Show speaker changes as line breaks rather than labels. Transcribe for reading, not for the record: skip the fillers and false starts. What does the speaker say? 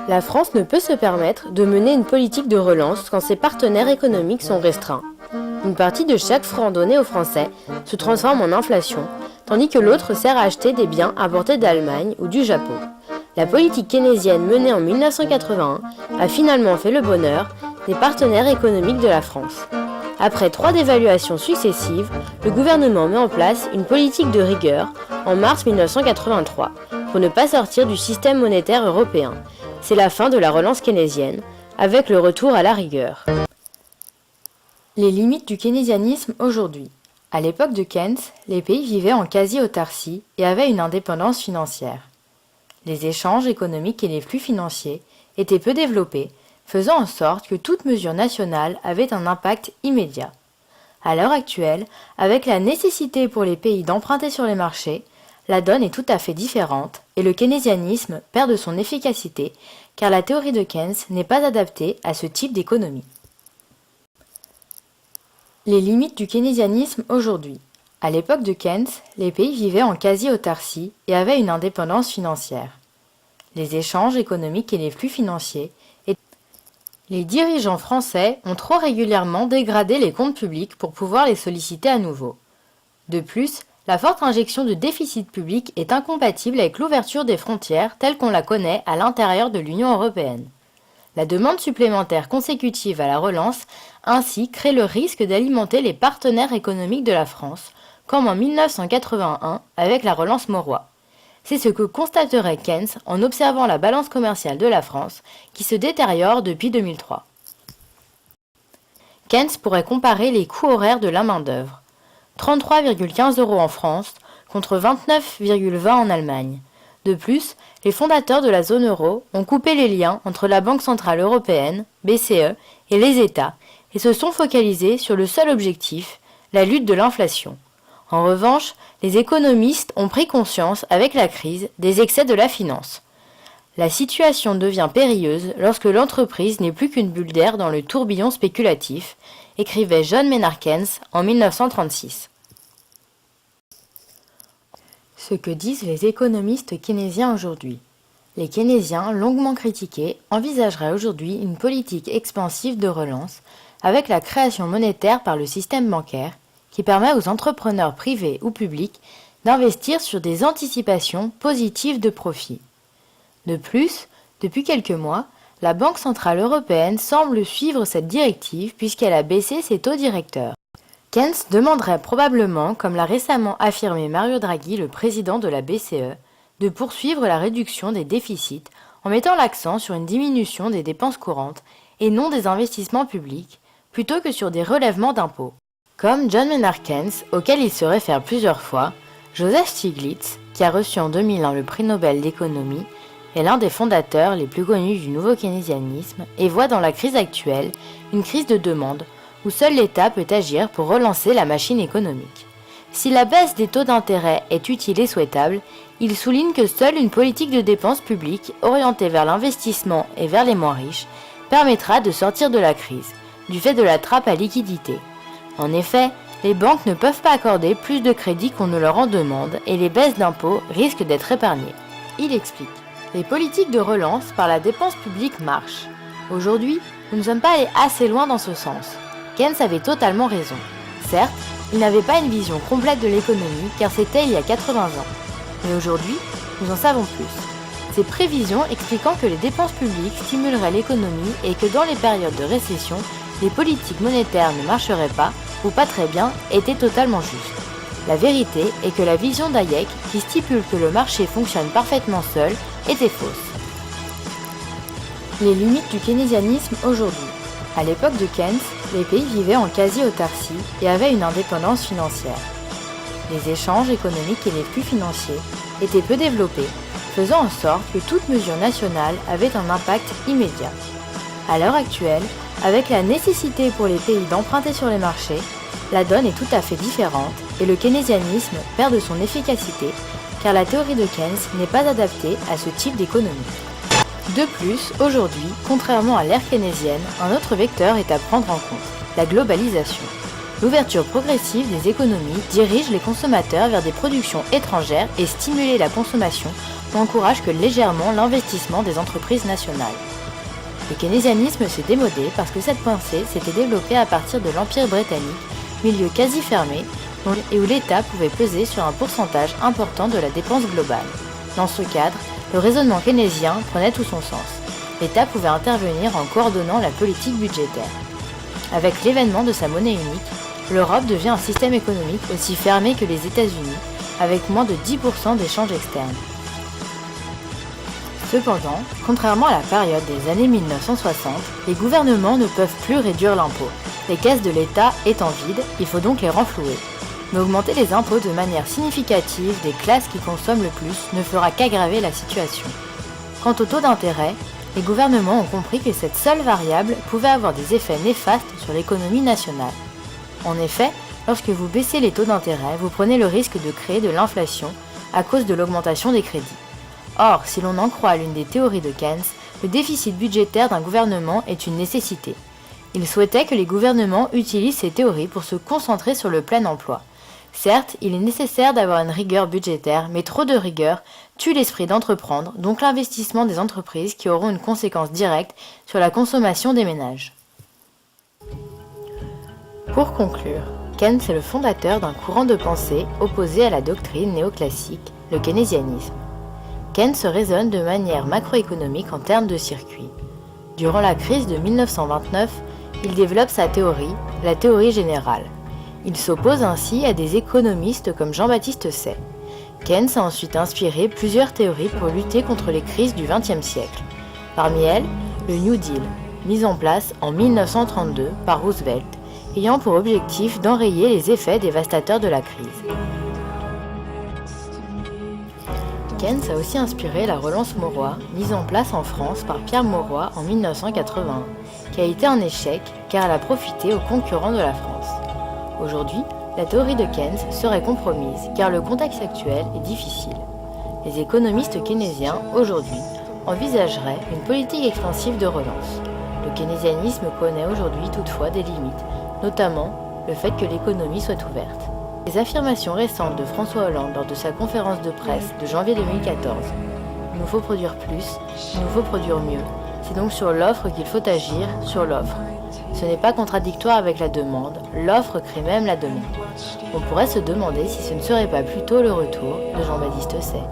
La France ne peut se permettre de mener une politique de relance quand ses partenaires économiques sont restreints. Une partie de chaque franc donné aux Français se transforme en inflation, tandis que l'autre sert à acheter des biens importés d'Allemagne ou du Japon. La politique keynésienne menée en 1981 a finalement fait le bonheur des partenaires économiques de la France. Après 3 dévaluations successives, le gouvernement met en place une politique de rigueur en mars 1983 pour ne pas sortir du système monétaire européen. C'est la fin de la relance keynésienne, avec le retour à la rigueur. Les limites du keynésianisme aujourd'hui. À l'époque de Keynes, les pays vivaient en quasi-autarcie et avaient une indépendance financière. Les échanges économiques et les flux financiers étaient peu développés, faisant en sorte que toute mesure nationale avait un impact immédiat. À l'heure actuelle, avec la nécessité pour les pays d'emprunter sur les marchés, la donne est tout à fait différente et le keynésianisme perd de son efficacité car la théorie de Keynes n'est pas adaptée à ce type d'économie. Les limites du keynésianisme aujourd'hui. À l'époque de Keynes, les pays vivaient en quasi-autarcie et avaient une indépendance financière. Les échanges économiques et les flux financiers étaient... Les dirigeants français ont trop régulièrement dégradé les comptes publics pour pouvoir les solliciter à nouveau. De plus, la forte injection de déficit public est incompatible avec l'ouverture des frontières telle qu'on la connaît à l'intérieur de l'Union européenne. La demande supplémentaire consécutive à la relance ainsi crée le risque d'alimenter les partenaires économiques de la France, comme en 1981 avec la relance Mauroy. C'est ce que constaterait Keynes en observant la balance commerciale de la France qui se détériore depuis 2003. Keynes pourrait comparer les coûts horaires de la main-d'œuvre. 33,15 € en France contre 29,20 € en Allemagne. De plus, les fondateurs de la zone euro ont coupé les liens entre la Banque centrale européenne, BCE, et les États et se sont focalisés sur le seul objectif, la lutte de l'inflation. En revanche, les économistes ont pris conscience avec la crise des excès de la finance. La situation devient périlleuse lorsque l'entreprise n'est plus qu'une bulle d'air dans le tourbillon spéculatif, écrivait John Maynard Keynes en 1936. Ce que disent les économistes keynésiens aujourd'hui. Les keynésiens, longuement critiqués, envisageraient aujourd'hui une politique expansive de relance avec la création monétaire par le système bancaire qui permet aux entrepreneurs privés ou publics d'investir sur des anticipations positives de profit. De plus, depuis quelques mois, la Banque centrale européenne semble suivre cette directive puisqu'elle a baissé ses taux directeurs. Keynes demanderait probablement, comme l'a récemment affirmé Mario Draghi, le président de la BCE, de poursuivre la réduction des déficits en mettant l'accent sur une diminution des dépenses courantes et non des investissements publics, plutôt que sur des relèvements d'impôts. Comme John Maynard Keynes, auquel il se réfère plusieurs fois, Joseph Stiglitz, qui a reçu en 2001 le prix Nobel d'économie, est l'un des fondateurs les plus connus du nouveau keynésianisme et voit dans la crise actuelle une crise de demande où seul l'État peut agir pour relancer la machine économique. Si la baisse des taux d'intérêt est utile et souhaitable, il souligne que seule une politique de dépenses publiques orientée vers l'investissement et vers les moins riches permettra de sortir de la crise, du fait de la trappe à liquidité. En effet, les banques ne peuvent pas accorder plus de crédit qu'on ne leur en demande et les baisses d'impôts risquent d'être épargnées. Il explique. Les politiques de relance par la dépense publique marchent. Aujourd'hui, nous ne sommes pas allés assez loin dans ce sens. Keynes avait totalement raison. Certes, il n'avait pas une vision complète de l'économie car c'était il y a 80 ans. Mais aujourd'hui, nous en savons plus. Ses prévisions expliquant que les dépenses publiques stimuleraient l'économie et que dans les périodes de récession, les politiques monétaires ne marcheraient pas ou pas très bien étaient totalement justes. La vérité est que la vision d'Hayek, qui stipule que le marché fonctionne parfaitement seul, était fausse. Les limites du keynésianisme aujourd'hui. À l'époque de Keynes, les pays vivaient en quasi-autarcie et avaient une indépendance financière. Les échanges économiques et les flux financiers étaient peu développés, faisant en sorte que toute mesure nationale avait un impact immédiat. À l'heure actuelle, avec la nécessité pour les pays d'emprunter sur les marchés, la donne est tout à fait différente et le keynésianisme perd de son efficacité car la théorie de Keynes n'est pas adaptée à ce type d'économie. De plus, aujourd'hui, contrairement à l'ère keynésienne, un autre vecteur est à prendre en compte, la globalisation. L'ouverture progressive des économies dirige les consommateurs vers des productions étrangères et stimule la consommation n'encourage que légèrement l'investissement des entreprises nationales. Le keynésianisme s'est démodé parce que cette pensée s'était développée à partir de l'Empire britannique, milieu quasi fermé, et où l'État pouvait peser sur un pourcentage important de la dépense globale. Dans ce cadre, le raisonnement keynésien prenait tout son sens. L'État pouvait intervenir en coordonnant la politique budgétaire. Avec l'avènement de sa monnaie unique, l'Europe devient un système économique aussi fermé que les États-Unis, avec moins de 10% d'échanges externes. Cependant, contrairement à la période des années 1960, les gouvernements ne peuvent plus réduire l'impôt. Les caisses de l'État étant vides, il faut donc les renflouer. Mais augmenter les impôts de manière significative des classes qui consomment le plus ne fera qu'aggraver la situation. Quant au taux d'intérêt, les gouvernements ont compris que cette seule variable pouvait avoir des effets néfastes sur l'économie nationale. En effet, lorsque vous baissez les taux d'intérêt, vous prenez le risque de créer de l'inflation à cause de l'augmentation des crédits. Or, si l'on en croit l'une des théories de Keynes, le déficit budgétaire d'un gouvernement est une nécessité. Il souhaitait que les gouvernements utilisent ces théories pour se concentrer sur le plein emploi. Certes, il est nécessaire d'avoir une rigueur budgétaire, mais trop de rigueur tue l'esprit d'entreprendre, donc l'investissement des entreprises qui auront une conséquence directe sur la consommation des ménages. Pour conclure, Keynes est le fondateur d'un courant de pensée opposé à la doctrine néoclassique, le keynésianisme. Keynes raisonne de manière macroéconomique en termes de circuits. Durant la crise de 1929, il développe sa théorie, la théorie générale. Il s'oppose ainsi à des économistes comme Jean-Baptiste Say. Keynes a ensuite inspiré plusieurs théories pour lutter contre les crises du XXe siècle. Parmi elles, le New Deal, mis en place en 1932 par Roosevelt, ayant pour objectif d'enrayer les effets dévastateurs de la crise. Keynes a aussi inspiré la relance Mauroy, mise en place en France par Pierre Mauroy en 1981, qui a été un échec car elle a profité aux concurrents de la France. Aujourd'hui, la théorie de Keynes serait compromise car le contexte actuel est difficile. Les économistes keynésiens, aujourd'hui, envisageraient une politique expansive de relance. Le keynésianisme connaît aujourd'hui toutefois des limites, notamment le fait que l'économie soit ouverte. Les affirmations récentes de François Hollande lors de sa conférence de presse de janvier 2014 « Il nous faut produire plus, il nous faut produire mieux », c'est donc sur l'offre qu'il faut agir, sur l'offre. Ce n'est pas contradictoire avec la demande, l'offre crée même la demande. On pourrait se demander si ce ne serait pas plutôt le retour de Jean-Baptiste Say.